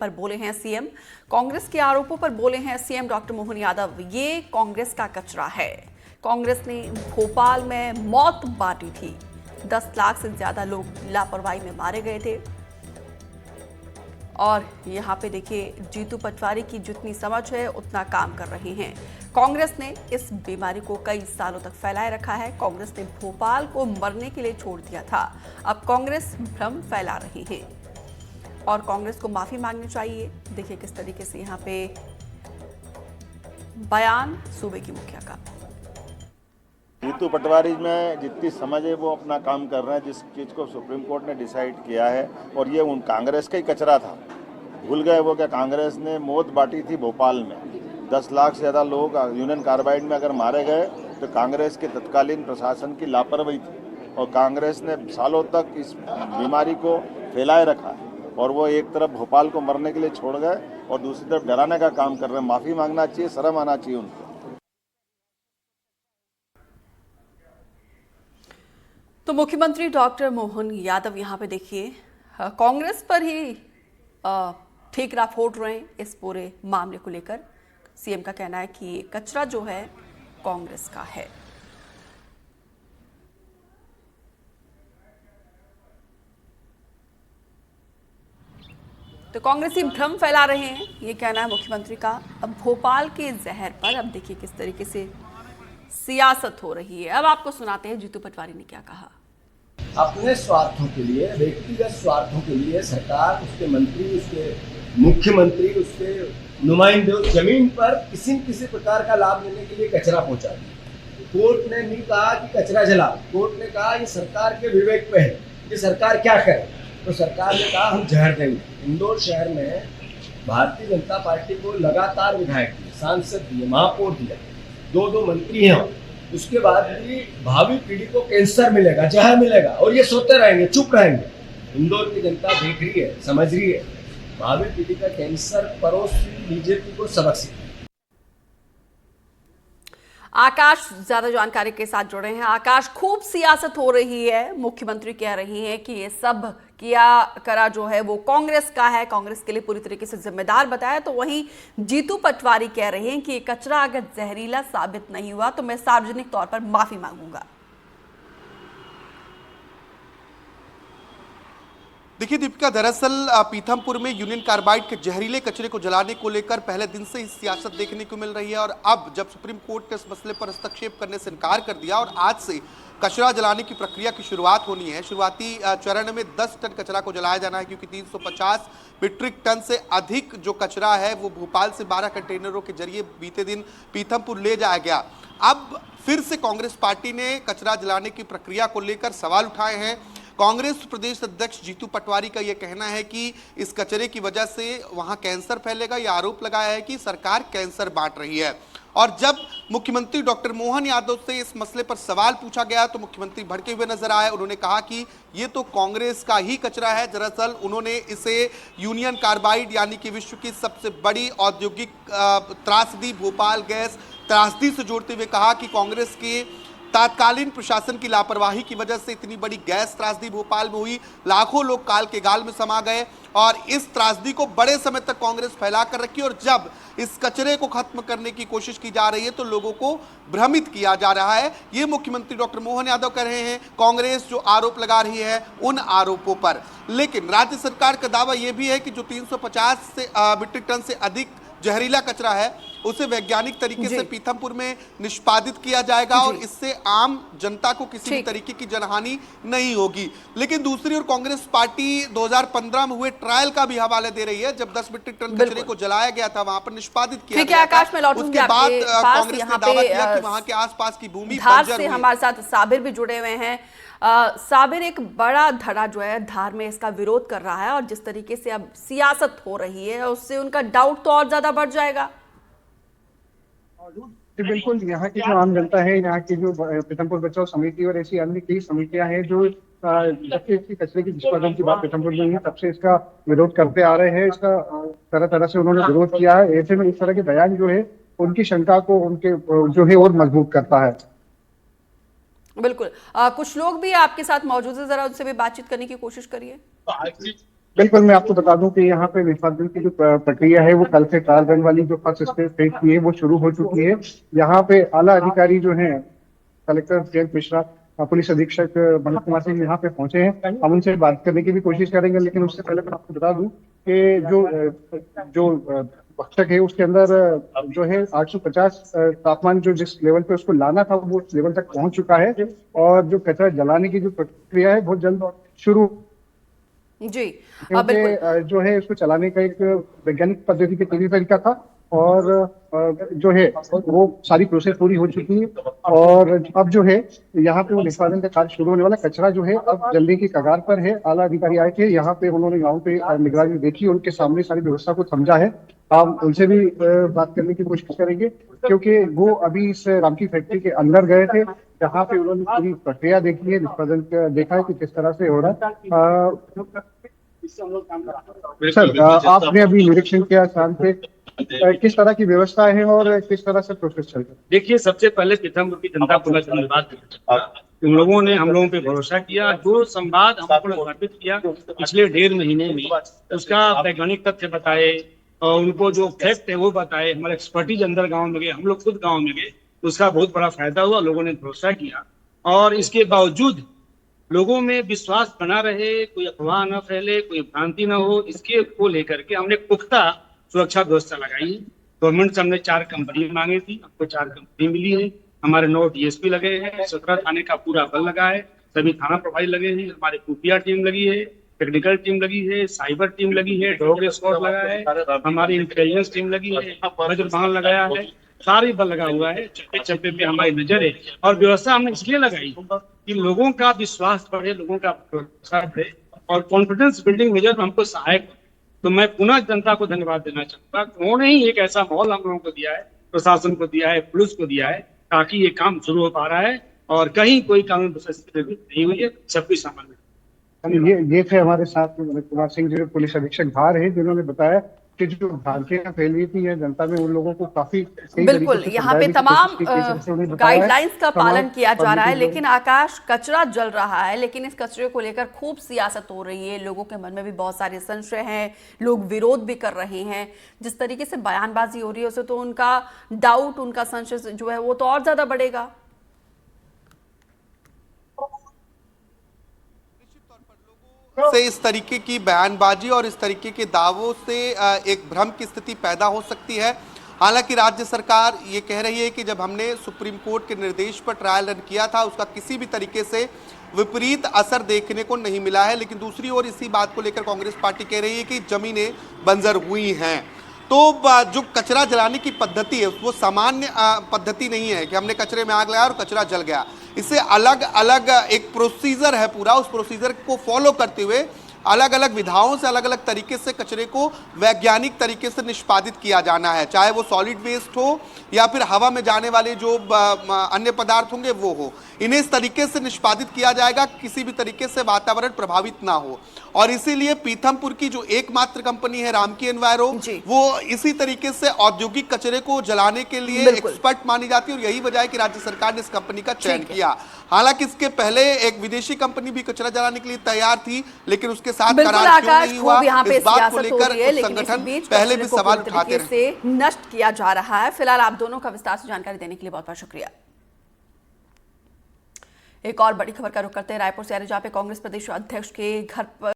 पर बोले हैं सीएम। कांग्रेस के आरोपों पर बोले हैं सीएम डॉक्टर मोहन यादव। ये कांग्रेस का कचरा है। कांग्रेस ने भोपाल में मौत बांटी थी। 10 लाख से ज्यादा लोग लापरवाही में मारे गए थे। और यहाँ पे देखिए, जीतू पटवारी की जितनी समझ है उतना काम कर रहे हैं। कांग्रेस ने इस बीमारी को कई सालों तक फैलाए रखा है। कांग्रेस ने भोपाल को मरने के लिए छोड़ दिया था। अब कांग्रेस भ्रम फैला रही है और कांग्रेस को माफी मांगनी चाहिए। देखिए किस तरीके से यहाँ पे बयान सूबे की मुखिया का। जीतू पटवारी में जितनी समझ है वो अपना काम कर रहे हैं, जिस चीज़ को सुप्रीम कोर्ट ने डिसाइड किया है। और ये उन कांग्रेस का ही कचरा था। भूल गए वो क्या कांग्रेस ने मौत बांटी थी भोपाल में। 10 लाख से ज़्यादा लोग यूनियन कार्बाइड में अगर मारे गए तो कांग्रेस के तत्कालीन प्रशासन की लापरवाही थी। और कांग्रेस ने सालों तक इस बीमारी को फैलाए रखा और वो एक तरफ भोपाल को मरने के लिए छोड़ गए और दूसरी तरफ डराने का काम कर रहे हैं। माफ़ी मांगना चाहिए, शर्म आना चाहिए उनको। तो मुख्यमंत्री डॉक्टर मोहन यादव यहाँ पे देखिए कांग्रेस पर ही ठीकरा फोड़ रहे हैं इस पूरे मामले को लेकर। सीएम का कहना है कि ये कचरा जो है कांग्रेस का है। तो कांग्रेसी भ्रम फैला रहे हैं, ये कहना है मुख्यमंत्री का। अब भोपाल के जहर पर अब देखिए किस तरीके से सियासत हो रही है। अब आपको सुनाते हैं जीतू पटवारी ने क्या कहा। अपने स्वार्थों के लिए, व्यक्तिगत स्वार्थों के लिए सरकार, उसके मंत्री, उसके मुख्यमंत्री, उसके नुमाइंदे जमीन पर किसी न किसी प्रकार का लाभ लेने के लिए कचरा पहुंचा दिया। कोर्ट ने नहीं कहा कि कचरा जला, कोर्ट ने कहा ये सरकार के विवेक पे है, ये सरकार क्या करे। तो सरकार ने कहा हम जहर देंगे। इंदौर शहर में भारतीय जनता पार्टी को लगातार विधायक दिए, सांसद दिए, महापौर दिया, 2 मंत्री हैं। उसके बाद भी भावी पीढ़ी को कैंसर मिलेगा, जहर मिलेगा और ये सोते रहेंगे, चुप रहेंगे। इंदौर की जनता देख रही है, समझ रही है। भावी पीढ़ी का कैंसर परोस बीजेपी को सबक सिखाए। आकाश ज्यादा जानकारी के साथ जुड़े हैं। आकाश, खूब सियासत हो रही है। मुख्यमंत्री कह रही हैं कि ये सब किया करा जो है वो कांग्रेस का है, कांग्रेस के लिए पूरी तरीके से जिम्मेदार बताया। तो वहीं जीतू पटवारी कह रहे हैं कि ये कचरा अगर जहरीला साबित नहीं हुआ तो मैं सार्वजनिक तौर पर माफी मांगूंगा। देखिए दीपिका, दरअसल पीथमपुर में यूनियन कार्बाइड के जहरीले कचरे को जलाने को लेकर पहले दिन से ही सियासत देखने को मिल रही है। और अब जब सुप्रीम कोर्ट ने इस मसले पर हस्तक्षेप करने से इनकार कर दिया और आज से कचरा जलाने की प्रक्रिया की शुरुआत होनी है। शुरुआती चरण में 10 टन कचरा को जलाया जाना है, क्योंकि 350 मीट्रिक टन से अधिक जो कचरा है वो भोपाल से 12 कंटेनरों के जरिए बीते दिन पीथमपुर ले जाया गया। अब फिर से कांग्रेस पार्टी ने कचरा जलाने की प्रक्रिया को लेकर सवाल उठाए हैं। कांग्रेस प्रदेश अध्यक्ष जीतू पटवारी का यह कहना है कि इस कचरे की वजह से वहां कैंसर फैलेगा। यह आरोप लगाया है कि सरकार कैंसर बांट रही है। और जब मुख्यमंत्री डॉक्टर मोहन यादव से इस मसले पर सवाल पूछा गया तो मुख्यमंत्री भड़के हुए नजर आए। उन्होंने कहा कि ये तो कांग्रेस का ही कचरा है। दरअसल उन्होंने इसे यूनियन कार्बाइड यानी कि विश्व की सबसे बड़ी औद्योगिक त्रासदी भोपाल गैस त्रासदी से जोड़ते हुए कहा कि कांग्रेस के तात्कालीन प्रशासन की लापरवाही की वजह से इतनी बड़ी गैस त्रासदी भोपाल में हुई। लाखों लोग काल के गाल में समा गए और इस त्रासदी को बड़े समय तक कांग्रेस फैला कर रखी। और जब इस कचरे को खत्म करने की कोशिश की जा रही है तो लोगों को भ्रमित किया जा रहा है। ये मुख्यमंत्री डॉक्टर मोहन यादव कह रहे हैं। कांग्रेस जो आरोप लगा रही है उन आरोपों पर, लेकिन राज्य सरकार का दावा यह भी है कि जो 350 मीट्रिक टन से अधिक जहरीला कचरा है उसे वैज्ञानिक तरीके से पीथमपुर में निष्पादित किया जाएगा और इससे आम जनता को किसी भी तरीके की जनहानि नहीं होगी। लेकिन दूसरी ओर कांग्रेस पार्टी 2015 में हुए ट्रायल का भी हवाला दे रही है, जब 10 मीट्रिक टन कचरे को जलाया गया था, वहां पर निष्पादित किया गया था। उसके बाद कांग्रेस ने दावा किया कि वहां के आसपास की भूमि बंजर हुई। हमारे साथ साबिर भी जुड़े हुए हैं। साबिर, एक बड़ा धड़ा जो है धार में इसका विरोध कर रहा है और जिस तरीके से अब सियासत हो रही है उससे उनका डाउट तो और ज्यादा बढ़ जाएगा। बिल्कुल, यहाँ की जो आम जनता है, यहाँ की जो पीथमपुर बचाओ समिति और ऐसी अन्य कई समितियां हैं जो जब से इसकी कचरे की निष्पादन की बात पीथमपुर में हुई तब से इसका विरोध करते आ रहे हैं। इसका तरह तरह से उन्होंने विरोध किया है। ऐसे में इस तरह के बयान जो है उनकी शंका को उनके जो है और मजबूत करता है। बिल्कुल। कुछ लोग भी आपके साथ मौजूद है, जरा उनसे भी बातचीत करने की कोशिश करिए। बिल्कुल, मैं आपको बता दूं कि यहाँ पे निष्पादन की जो प्रक्रिया है वो कल से ट्रायल रन वाली जो फर्स्ट फेज की है वो शुरू हो चुकी है। यहाँ पे आला अधिकारी जो हैं, कलेक्टर जयंत मिश्रा, पुलिस अधीक्षक मनोज कुमार सिंह यहाँ पे पहुंचे हैं। हम उनसे बात करने की भी कोशिश करेंगे, लेकिन उससे पहले मैं आपको बता दूं कि जो भक्षक है उसके अंदर जो है 850 तापमान जो जिस लेवल पे उसको लाना था वो उस लेवल तक पहुंच चुका है। और जो कचरा जलाने की जो प्रक्रिया है बहुत जल्द शुरू, जी क्योंकि बिल्कुल। जो है इसको चलाने का एक वैज्ञानिक पद्धति के तरीका था। और जो है वो सारी प्रोसेस पूरी हो चुकी है। और अब जो है यहाँ पे वो निष्पादन का कार्य शुरू होने वाला है। कचरा जो है अब जलने की कगार पर है। आला अधिकारी आए थे यहाँ पे, उन्होंने गाँव पे निगरानी देखी, उनके सामने सारी व्यवस्था को समझा है। हम उनसे भी बात करने की कोशिश करेंगे, क्योंकि वो अभी इस रामकी फैक्ट्री के अंदर गए थे, जहाँ पे उन्होंने पूरी प्रक्रिया देखी है, निष्पादन देखा है कि किस तरह से हो रहा है। सर, आपने अभी निरीक्षण किया स्थान पे, किस तरह की व्यवस्था है और किस तरह से प्रोसेस चल रहा है? देखिए, सबसे पहले पीथमपुर की जनता को मैं धन्यवाद देना चाहूंगा। तुम लोगों ने हम लोगों पे भरोसा किया। जो संवाद हमको स्थापित किया पिछले 1.5 महीने में, उसका वैज्ञानिक तथ्य बताए और उनको जो फैक्ट है वो बताए। हमारे एक्सपर्टीज अंदर गांव में गए, हम लोग खुद गांव में गए, उसका बहुत बड़ा फायदा हुआ। लोगों ने भरोसा किया और इसके बावजूद लोगों में विश्वास बना रहे, कोई अफवाह न फैले, कोई भ्रांति न हो, इसके को लेकर के हमने पुख्ता सुरक्षा व्यवस्था लगाई है। गवर्नमेंट से हमने 4 कंपनी मांगी थी, हमको 4 कंपनी मिली है। हमारे 9 डीएसपी लगे हैं, 17 थाने का पूरा बल लगा है, सभी थाना प्रभारी लगे हैं, हमारी खुफिया टीम लगी है, टेक्निकल टीम लगी है, साइबर टीम लगी है, डॉग स्क्वाड लगा है, हमारी इंटेलिजेंस टीम लगी है, वज्रवाहन लगाया है, सारी बल लगा हुआ है। चप्पे चप्पे पे हमारी नजर है। और व्यवस्था हमने इसलिए लगाई कि लोगों का विश्वास बढ़े, लोगों का भरोसा बढ़े और कॉन्फिडेंस बिल्डिंग मेजर में हमको सहायक हो। तो मैं पुनः जनता को धन्यवाद देना चाहूंगा। उन्होंने ही एक ऐसा माहौल हम लोगों को दिया है, प्रशासन को दिया है, पुलिस को दिया है, ताकि ये काम शुरू हो पा रहा है और कहीं कोई कानून नहीं हुई है, सब कुछ सामान्य। ये थे हमारे साथ मनोज कुमार सिंह जी, पुलिस अधीक्षक धार है, जिन्होंने बताया कि जो भ्रांतियां फैली थी है जनता में, उन लोगों को काफी बिल्कुल, यहाँ पे तमाम गाइडलाइंस का पालन किया जा रहा है। लेकिन आकाश, कचरा जल रहा है, लेकिन इस कचरे को लेकर खूब सियासत हो रही है। लोगों के मन में भी बहुत सारे संशय हैं, लोग विरोध भी कर रहे हैं। जिस तरीके से बयानबाजी हो रही है उससे तो उनका डाउट, उनका संशय जो है वो तो और ज्यादा बढ़ेगा। से इस तरीके की बयानबाजी और इस तरीके के दावों से एक भ्रम की स्थिति पैदा हो सकती है। हालांकि राज्य सरकार ये कह रही है कि जब हमने सुप्रीम कोर्ट के निर्देश पर ट्रायल रन किया था उसका किसी भी तरीके से विपरीत असर देखने को नहीं मिला है। लेकिन दूसरी ओर इसी बात को लेकर कांग्रेस पार्टी कह रही है कि जमीनें बंजर हुई हैं। तो जो कचरा जलाने की पद्धति है वो सामान्य पद्धति नहीं है कि हमने कचरे में आग लगाया और कचरा जल गया। इससे अलग अलग एक प्रोसीजर है पूरा। उस प्रोसीजर को फॉलो करते हुए अलग अलग विधाओं से अलग अलग तरीके से कचरे को वैज्ञानिक तरीके से निष्पादित किया जाना है, चाहे वो सॉलिड वेस्ट हो या फिर हवा में जाने वाले जो अन्य पदार्थ होंगे वो हो। इन्हें इस तरीके से निष्पादित किया जाएगा किसी भी तरीके से वातावरण प्रभावित ना हो। और इसीलिए पीथमपुर की जो एकमात्र कंपनी है रामकी एनवायरो, वो इसी तरीके से औद्योगिक कचरे को जलाने के लिए एक्सपर्ट मानी जाती है और यही वजह है कि राज्य सरकार ने इस कंपनी का चयन किया। हालांकि इसके पहले एक विदेशी कंपनी भी कचरा जलाने के लिए तैयार थी, लेकिन उसके साथ करार क्यों नहीं हुआ, इस बात को लेकर संगठन पहले भी सवाल उठाते रहे। नष्ट किया जा रहा है। फिलहाल आप दोनों का विस्तार से जानकारी देने के लिए बहुत बहुत शुक्रिया। एक और बड़ी खबर का रुख करते हैं रायपुर से, जहां पे कांग्रेस प्रदेश अध्यक्ष के घर पर